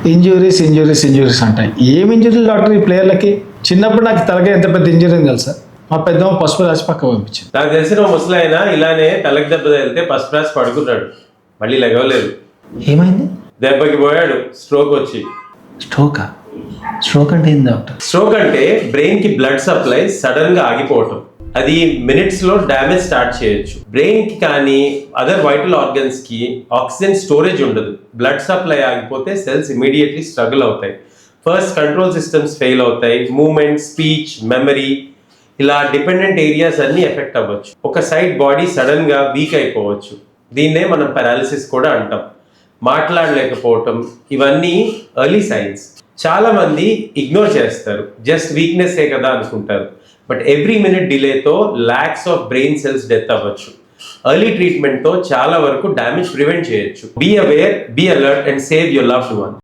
Injuries అంటాయి. ఏం ఇంజురీలు doctor ఈ ప్లేయర్లకి? చిన్నప్పుడు నాకు తలకాయ ఎంత పెద్ద ఇంజురీ అని తెలుసా? మా పెద్దమ్మ పసుపు రాసి పక్క పంపించింది. నాకు తెలిసిన ముసలాయన ఇలానే తలకి దెబ్బ తగిలితే పసుపు రాసి పడుకున్నాడు, మళ్ళీ లెగవలేదు. ఏమైంది? దెబ్బకి పోయాడు, స్ట్రోక్ వచ్చి. స్ట్రోక్ అంటే ఏంది డాక్టర్? స్ట్రోక్ అంటే బ్రెయిన్ కి బ్లడ్ సప్లై సడన్ గా ఆగిపోవటం. అది మినిట్స్ లో డ్యామేజ్ స్టార్ట్ చేయొచ్చు. బ్రెయిన్ కి కానీ అదర్ వైటల్ ఆర్గన్స్ కి ఆక్సిజన్ స్టోరేజ్ ఉండదు. బ్లడ్ సప్లై ఆగిపోతే సెల్స్ ఇమీడియట్లీ స్ట్రగుల్ అవుతాయి. ఫస్ట్ కంట్రోల్ సిస్టమ్స్ ఫెయిల్ అవుతాయి, మూమెంట్, స్పీచ్, మెమరీ, ఇలా డిపెండెంట్ ఏరియాస్ అన్ని ఎఫెక్ట్ అవ్వచ్చు. ఒక సైడ్ బాడీ సడన్ గా వీక్ అయిపోవచ్చు. దీన్నే మనం పారాలిసిస్ కూడా అంటాం. మాట్లాడలేకపోవటం, ఇవన్నీ ఎర్లీ సైన్స్. చాలా మంది ఇగ్నోర్ చేస్తారు, జస్ట్ వీక్నెస్ ఏ కదా అనుకుంటారు. బట్ ఎవ్రీ మినిట్ డిలేతో lots of brain cells death అవ్వచ్చు. ఎర్లీ ట్రీట్మెంట్ తో చాలా వరకు డ్యామేజ్ ప్రివెంట్ చేయొచ్చు. Be aware, be alert and save your loved one.